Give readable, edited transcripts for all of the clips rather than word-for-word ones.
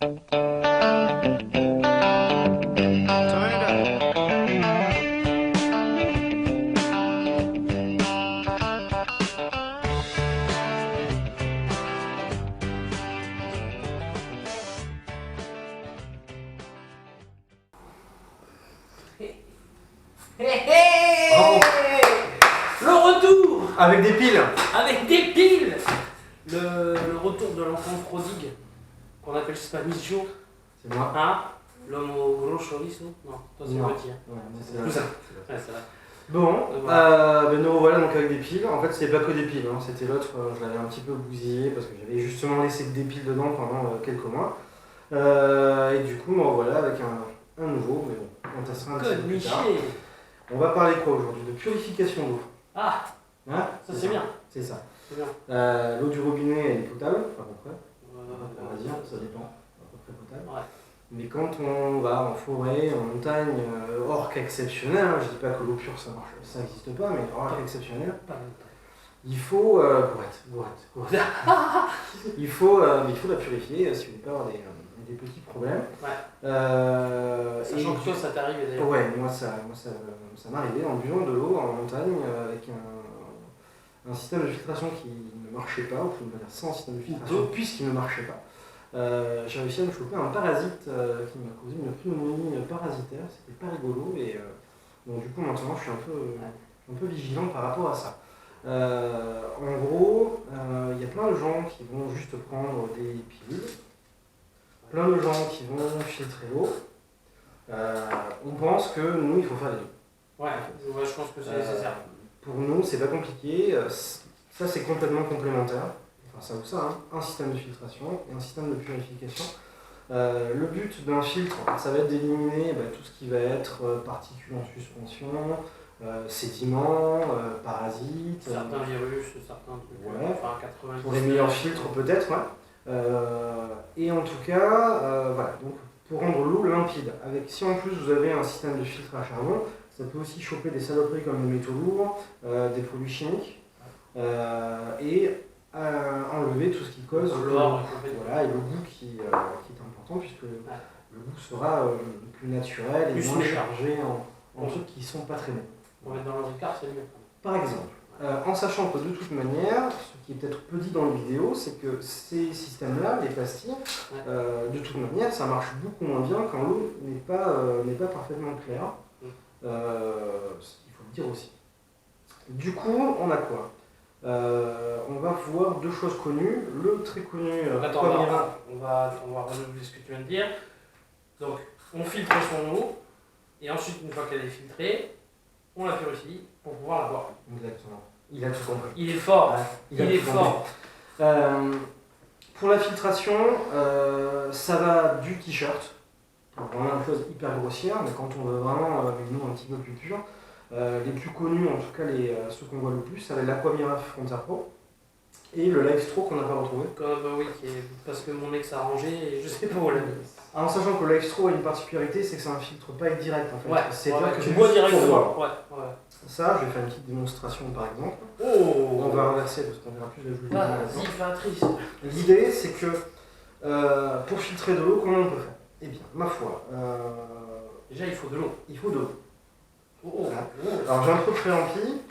Le retour Avec des piles. avec des piles. Le retour de l'enfant prodigue qu'on appelle Spamiccio. C'est moi. Hein? L'homme au gros chorizo. Non, toi c'est Non. petit. Hein. Ouais, C'est tout ça. Ouais, c'est vrai. Bon, Voilà. ben nous voilà donc avec des piles. En fait, c'est pas que des piles, hein. C'était l'autre, je l'avais un petit peu bousillé parce que j'avais justement laissé des piles dedans pendant quelques mois. Et du coup, me voilà avec un nouveau, mais bon, on testera un petit peu Code plus tard. Miché. On va parler quoi aujourd'hui? De purification d'eau. Ah, Hein? ça c'est bien. C'est ça. C'est bien. L'eau du robinet, elle est potable, à peu près. On va dire, ça dépend. À peu près potable. Ouais. Mais quand on va en forêt, en montagne, hors cas exceptionnel, hein, je dis pas que l'eau pure ça marche, ça n'existe pas, mais hors cas exceptionnel, il faut il faut la purifier si vous voulez pas avoir des petits problèmes. Ouais. Sachant que toi ça t'est arrivé d'ailleurs. Ouais, moi ça m'est arrivé en buvant de l'eau en montagne avec un système de filtration qui ne marchait pas, ou on va dire sans système de filtration, puisqu'il ne marchait pas. J'ai réussi à me choper un parasite qui m'a causé une pneumonie parasitaire, c'était pas rigolo, et donc du coup maintenant je suis un peu vigilant par rapport à ça. En gros, il y a plein de gens qui vont juste prendre des pilules, plein de gens qui vont filtrer l'eau. On pense que nous, il faut faire les deux. Ouais, je pense que c'est nécessaire. Pour nous, c'est pas compliqué. Ça, c'est complètement complémentaire. Enfin, ça ou ça, hein. Un système de filtration et un système de purification. Le but d'un filtre, ça va être d'éliminer tout ce qui va être particules en suspension, sédiments, parasites. Certains virus, certains trucs. Ouais. Enfin, 90. Pour les meilleurs filtres, peut-être. Ouais. Et en tout cas, voilà. Donc, pour rendre l'eau limpide, si en plus vous avez un système de filtre à charbon, ça peut aussi choper des saloperies comme les métaux lourds, des produits chimiques, et enlever tout ce qui cause voilà, et le goût qui est important, puisque le goût sera plus naturel et Plus moins méchant. chargé en trucs qui ne sont pas très bons. On va mettre dans le Ricard, c'est mieux. Par exemple, en sachant que de toute manière, ce qui est peut-être peu dit dans les vidéos, c'est que ces systèmes-là, les pastilles, de toute manière, ça marche beaucoup moins bien quand l'eau n'est pas parfaitement claire. Il faut le dire aussi. Du coup, on a quoi? On va voir deux choses connues. Le très connu Attends, on va renouveler ce que tu viens de dire. Donc, on filtre son eau, et ensuite, une fois qu'elle est filtrée, on la purifie pour pouvoir la boire. Exactement. Il a tout compris. Il est fort. Ouais, Il est fort. Pour la filtration, ça va du t-shirt, pour vraiment une chose hyper grossière, mais quand on veut vraiment une eau un petit peu plus pure, les plus connus, en tout cas ceux qu'on voit le plus, ça va être l'Aquamira Frontier Pro et le Live Straw qu'on n'a pas retrouvé. Oui, parce que mon ex a rangé et je sais pas où elle a mis. En sachant que le Live Straw a une particularité, c'est que c'est un filtre pas direct en fait. Ouais, C'est-à-dire que tu bois directement. Ça, je vais faire une petite démonstration par exemple. Oh. On va inverser parce qu'on verra plus de jeux. Vas-y, Patrice. L'idée, c'est que pour filtrer de l'eau, comment on peut faire? Eh bien, ma foi, Déjà, il faut de l'eau. il faut de l'eau. Voilà. Alors j'ai un peu pré-rempli.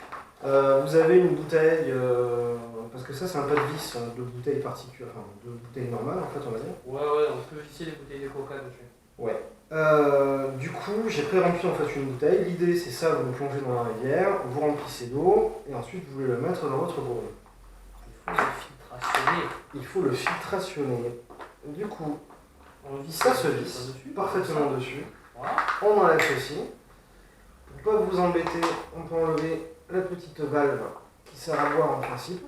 Vous avez une bouteille, parce que ça c'est un pas de vis de bouteille particulière, enfin de bouteille normale en fait on va dire. Ouais, on peut visser les bouteilles de coca dessus. Ouais. Du coup j'ai pré-rempli en fait une bouteille. L'idée c'est ça, vous le plongez dans la rivière, vous remplissez d'eau et ensuite vous voulez le mettre dans votre gourde. Il faut le filtrationner. Du coup, ça se visse parfaitement dessus. Voilà. On enlève ceci. Pour pas vous embêter, on peut enlever la petite valve qui sert à boire en principe.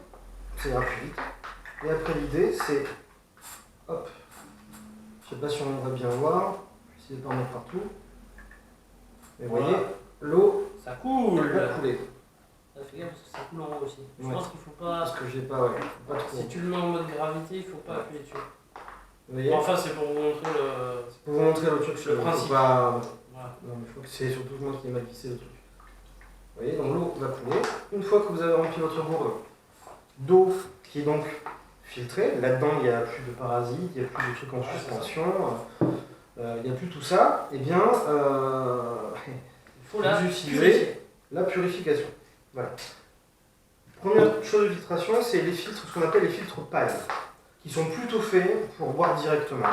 C'est gratuit. Et après l'idée c'est, hop, je sais pas si on va bien voir, je vais essayer de pas en mettre partout. Mais vous voyez, l'eau ça coule. va couler. Fais gaffe parce que ça coule en haut aussi. Je Ouais. pense qu'il faut pas. Parce que j'ai pas, ouais, faut pas trop. Si tu le mets en mode gravité, il faut pas appuyer dessus. Vous voyez, Enfin, c'est pour vous montrer le. c'est pour vous montrer le truc, le principe. Pas... Voilà. Non, mais je crois que c'est surtout moi qui ai mal vissé le truc. Vous voyez, donc l'eau va couler. Une fois que vous avez rempli votre gourde d'eau qui est donc filtré. Là-dedans, il n'y a plus de parasites, il n'y a plus de trucs en suspension, il n'y a plus tout ça. Eh bien, il faut la utiliser la purification. Voilà. Première chose de filtration, c'est les filtres, ce qu'on appelle les filtres paille, qui sont plutôt faits pour boire directement.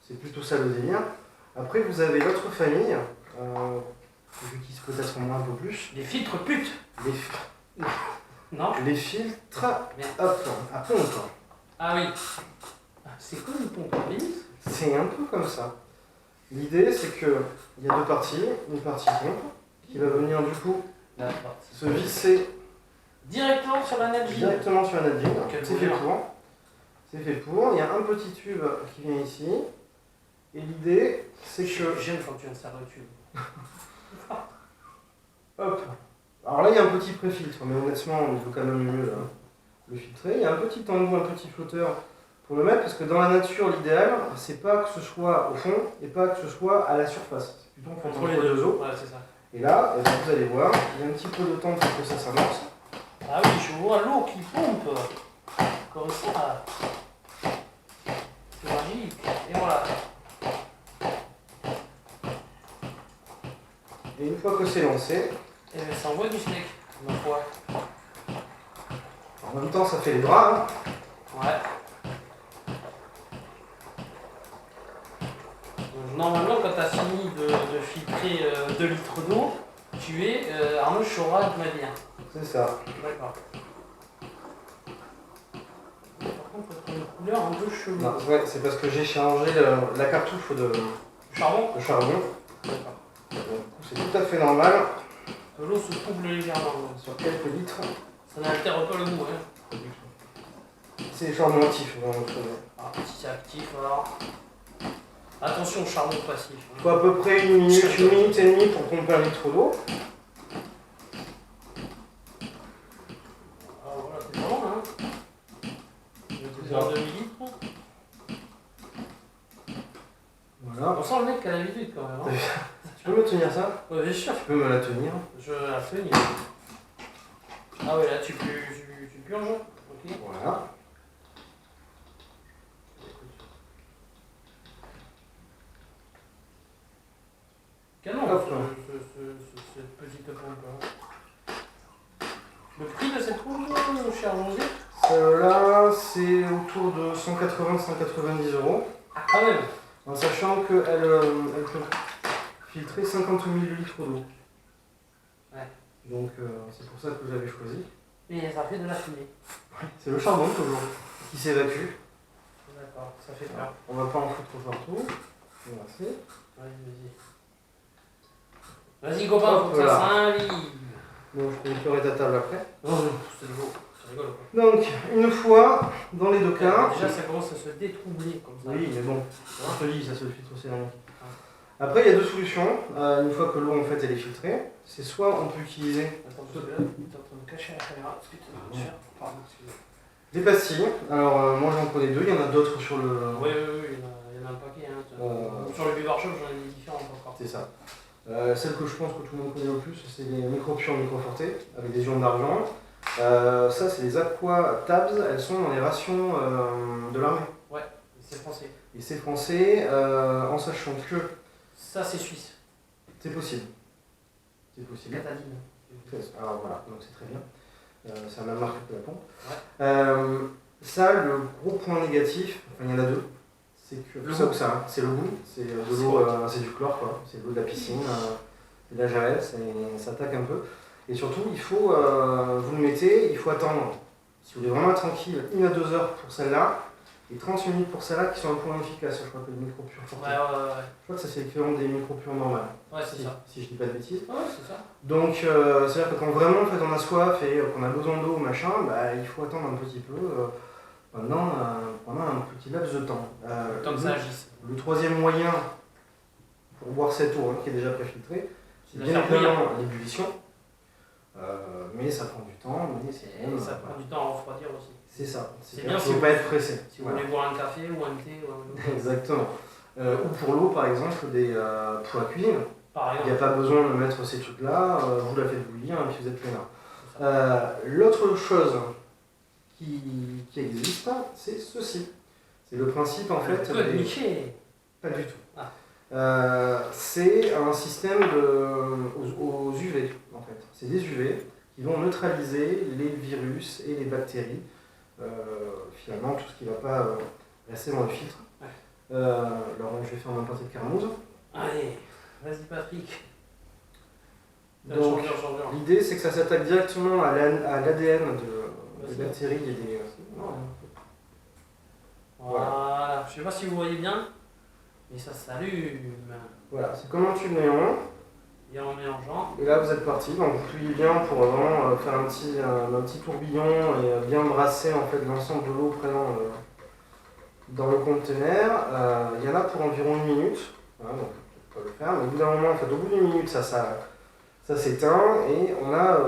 C'est plutôt ça le délire. Après, vous avez l'autre famille, que j'utilise peut-être moins un peu plus. Les filtres putes. Non. Les filtres à pompe. Ah oui. C'est comme une pompe à pénis. C'est un peu comme ça. L'idée, c'est qu'il y a deux parties. Une partie pompe, qui va venir du coup se visser directement sur la Nalgene. Directement sur la Nalgene. C'est fait pour. C'est fait pour. Il y a un petit tube qui vient ici. Et l'idée, c'est que... J'aime quand tu insères le tube. Hop. Alors là, il y a un petit pré-filtre, mais honnêtement, il faut quand même mieux le filtrer. Il y a un petit embout, un petit flotteur pour le mettre, parce que dans la nature, l'idéal, c'est pas que ce soit au fond et pas que ce soit à la surface. C'est plutôt entre les deux eaux. Ouais, c'est ça. Et là, eh bien, vous allez voir, il y a un petit peu de temps pour que ça s'amorce. Ah oui, je vois l'eau qui pompe. Comme ça. C'est magique. Et voilà. Et une fois que c'est lancé, et bien, ça envoie du steak, ma foi. En même temps, ça fait les bras. Ouais. Donc, normalement, quand tu as fini de filtrer 2 litres d'eau, tu es Arnaud Chora de Madère. C'est ça. D'accord. Par contre, tu as une couleur un peu chelou. Ouais, c'est parce que j'ai changé la cartouche de charbon. D'accord. C'est tout à fait normal. L'eau se trouble légèrement. Sur quelques litres. Ça n'altère pas le goût. Hein. C'est charbon actif. Ah, si c'est actif, alors. Attention au charbon passif. Il faut à peu près une minute et demie pour pomper un litre d'eau. Ah voilà, c'est pas mal, hein. C'est 2 millilitres. Voilà. On sent le mec qui a l'habitude quand même. Hein. Tu peux me tenir ça? Ouais, bien sûr. Tu peux me la tenir? Je la tenir. Ah ouais, là tu purges. Ok. Voilà. Canon, cette petite pompe. Hein. Le prix de cette pompe, mon cher José? Celle-là, c'est autour de 180-190 €. Ah, quand même. En sachant qu'elle peut filtrer 50 ml d'eau. Ouais. Donc c'est pour ça que j'avais choisi. Et ça fait de la fumée. C'est le charbon toujours qui s'évacue. D'accord, ça fait peur. On va pas en foutre partout. Merci. Vas-y copain, faut que ça s'invive. Bon, je peux éclairer ta table après. Oh, c'est rigolo. C'est rigolo. Donc, une fois, dans les deux cas... Déjà, ça commence à se détroubler comme ça. Oui, mais bon, je te dis, ça se filtre céramique. Après, il y a deux solutions. Une fois que l'eau en fait elle est filtrée, c'est soit on peut utiliser. Attends, parce que là, tu es en train de cacher la caméra. Est-ce que tu vas me faire? Pardon, excusez-moi. Des pastilles. Alors, moi j'en prenais deux, il y en a d'autres sur le. Oui, il y en a un paquet. Hein. Sur le Beaver Shop, j'en ai des différentes encore. C'est ça. Celle que je pense que tout le monde connaît le plus, c'est les Micropure Microforte avec des ions d'argent. Ça, c'est les Aqua Tabs, elles sont dans les rations de l'armée. Ouais, c'est français. Et c'est français, en sachant que. Ça, c'est suisse. C'est possible. C'est possible. Catadine. Alors voilà, donc c'est très bien. C'est la même marque que la pompe. Ouais. Ça, le gros point négatif, enfin il y en a deux, c'est que le ça goût. ou ça, c'est le goût, c'est de l'eau, c'est du chlore quoi, c'est de l'eau de la piscine, de la javel, ça attaque un peu. Et surtout, il faut, vous le mettez, il faut attendre, si vous voulez vraiment être tranquille, 1 à 2 heures pour celle-là, et 30 minutes pour celle-là qui sont un peu moins efficaces, je crois que les Micropure Forte. Ouais. Je crois que ça c'est l'équivalent des Micropure normales. Ouais, c'est ça. Si je dis pas de bêtises. Ouais, c'est ça. Donc, c'est-à-dire que quand vraiment en fait, on a soif et qu'on a besoin d'eau, machin, bah, il faut attendre un petit peu pendant un petit laps de temps. Tant que ça agisse. Le troisième moyen pour boire cette eau qui est déjà préfiltrée, c'est bien faire bouillir. évidemment l'ébullition. Mais ça prend du temps, mais c'est Et ça prend du temps à refroidir aussi. C'est ça. C'est bien si vous ne pas être pressé. Si vous voulez boire un café ou un thé ou un... Exactement. Ou pour l'eau, par exemple, pour la cuisine. Il n'y a pas besoin de mettre ces trucs-là, vous la faites bouillir et puis vous êtes peinard. L'autre chose qui existe, c'est ceci. C'est le principe en fait. Code Miché. Pas du tout. Ah. C'est un système aux UV en fait. C'est des UV qui vont neutraliser les virus et les bactéries. Finalement, tout ce qui ne va pas rester dans le filtre. Ouais. Alors, je vais faire mon pâté de carmouze. Allez, vas-y Patrick. Donc, l'idée c'est que ça s'attaque directement à l'ADN des bactéries et des. Voilà. Je sais pas si vous voyez bien, mais ça s'allume. Voilà, c'est comme un tube néon. Et en mélangeant. Et là vous êtes parti, donc vous pliez bien pour vraiment faire un petit tourbillon et bien brasser en fait l'ensemble de l'eau présente dans le conteneur. Il y en a pour environ 1 minute. Voilà, donc on peut le faire, mais au bout d'un moment, en fait, au bout d'1 minute, ça s'éteint et on a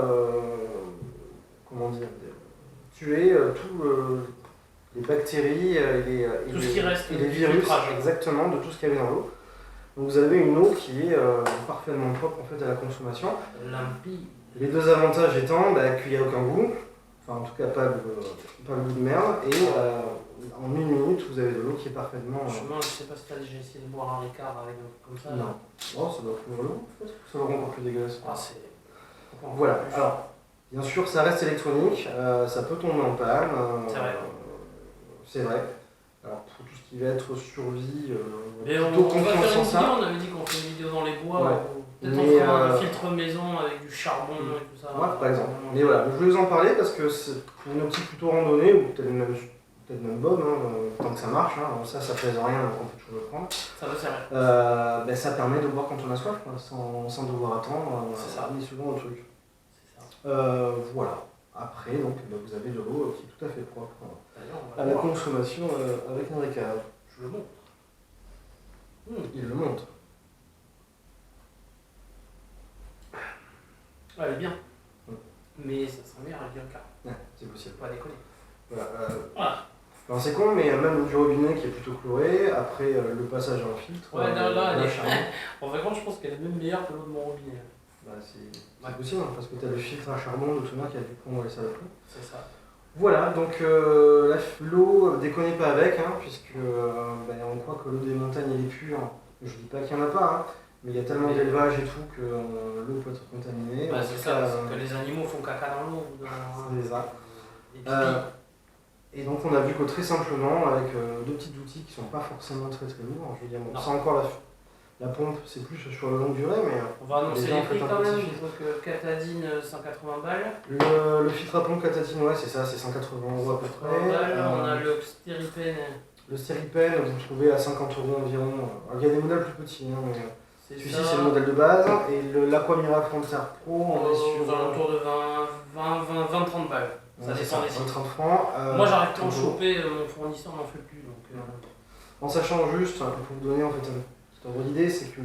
comment dire, tué tous les bactéries et tout ce qui reste et les virus exactement de tout ce qu'il y avait dans l'eau. Donc vous avez une eau qui est parfaitement propre en fait à la consommation. Limpide. Les deux avantages étant qu'il n'y a aucun goût, enfin en tout cas pas le goût de merde, et en 1 minute vous avez de l'eau qui est parfaitement. Je sais pas si tu as déjà essayé de boire un Ricard avec un truc comme ça. Non. Oh, ça doit couvrir l'eau en fait, ça va rendre encore plus dégueulasse. Ah, c'est. Voilà, alors bien sûr ça reste électronique, ça peut tomber en panne. C'est vrai. C'est vrai. Alors pour tout ce qui va être survie, mais on va faire une vidéo, on avait dit qu'on fait une vidéo dans les bois, ouais. Peut-être on fera un filtre maison avec du charbon et tout ça. Ouais, par exemple. Mais voilà, je voulais vous en parler parce que c'est pour une optique plutôt randonnée, ou peut-être même Bob, tant que ça marche, ça pèse rien, donc on peut toujours le prendre. Ça peut servir. Ça permet de boire quand on a soif, sans devoir attendre, ni souvent au truc. C'est ça. Voilà. Après, donc, vous avez de l'eau qui est tout à fait propre à la voir. consommation avec un Ricard. Je le montre. Il le montre. Ouais, elle est bien. Mais ça serait meilleur avec du Ricard. Ouais, c'est possible. Pas déconner. Voilà. Alors c'est con, mais même du robinet qui est plutôt chloré, après le passage en filtre. Ouais, là, elle est charmante. En vrai, je pense qu'elle est même meilleure que l'eau de mon robinet. C'est possible, parce que tu as le filtre à charbon de tout qui a dû prendre les saloperies. C'est ça. Voilà, donc l'eau, déconnez pas avec, puisque on croit que l'eau des montagnes elle est pure. Je dis pas qu'il n'y en a pas, mais il y a tellement d'élevage et tout que l'eau peut être contaminée. C'est ça, que les animaux font caca dans l'eau. C'est ça. Et donc on a vu que très simplement, avec 2 petits outils qui sont pas forcément très lourds, je veux dire, c'est encore la pompe, c'est plus sur la longue durée, mais... On va annoncer les prix quand même, donc Catadine 180 balles. Le filtre à pompe Catadine, ouais, c'est ça, c'est 180 € à peu près. On a le styripène. Le styripène, vous le trouvez à 50 € environ. Alors, il y a des modèles plus petits, mais celui-ci c'est le modèle de base. Et l'Aquamira Frontier Pro, on est sur... Aux alentours de 20-30 balles. Ça descend des 30 francs. Moi j'arrête d'en choper, mon fournisseur n'en fait plus. Donc, en sachant juste, pour vous donner en fait une petite ordre d'idée, c'est que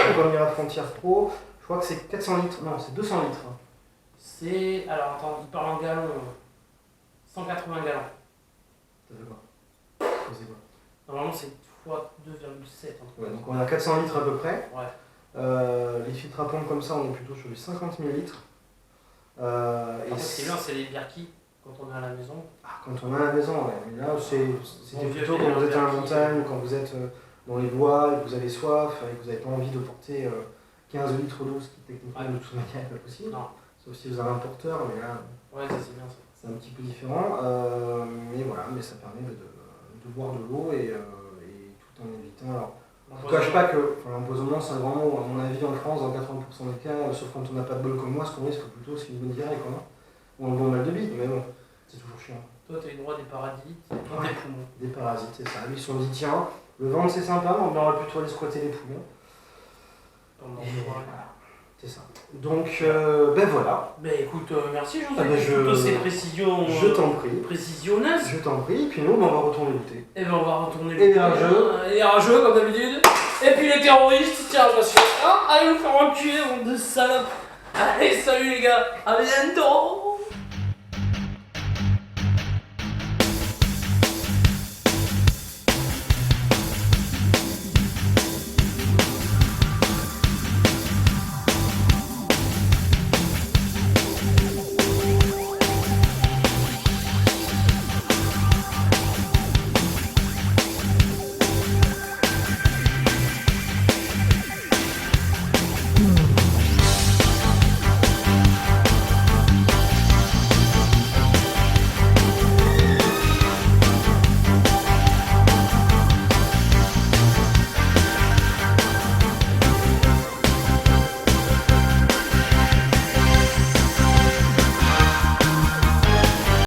l'Aquamira Frontier Pro, je crois que c'est 400 litres, non c'est 200 litres. C'est, alors attends, il parle en gallons, 180 gallons. Ça fait quoi? C'est quoi? Normalement c'est fois 2,7. Ouais, donc on a 400 litres à peu près. Ouais. Les filtres à pompe comme ça, on est plutôt sur les 50 ml. Ce qui est bien, c'est les Birki quand on est à la maison. Quand on est à la maison, ouais. Mais là, c'était plutôt quand vous êtes à la montagne, quand vous êtes dans les bois, et que vous avez soif, et que vous n'avez pas envie de porter 15 litres d'eau, ce qui techniquement de toute manière n'est pas possible. Non. Sauf si vous avez un porteur, mais là, ouais, c'est bien ça. C'est un petit peu différent. Mais voilà, mais ça permet de boire de l'eau et tout en évitant. Alors, je ne cache pas que l'empoisonnement, c'est un grand mot. À mon avis, en France, dans 80% des cas, sauf quand on n'a pas de bol comme moi, ce qu'on risque plutôt, c'est une bonne diarrhée, ou un bon mal de bide, mais bon, c'est toujours chiant. Toi, tu as eu droit à des parasites, des poumons. Des parasites, c'est ça. Ils se sont dit, tiens, le ventre c'est sympa, mais on aurait plutôt aller squatter les poumons. Voilà. C'est ça. Donc, voilà. Écoute, merci José pour toutes ces précisions. Je t'en prie. Précisionneuses. Je t'en prie, et puis nous, on va retourner lutter. Et on va retourner lutter. Et un jeu. Et un jeu, comme d'habitude. Et puis les terroristes, tiens, parce que, allez vous faire enculer, bande de salopes. Allez, salut les gars, à bientôt.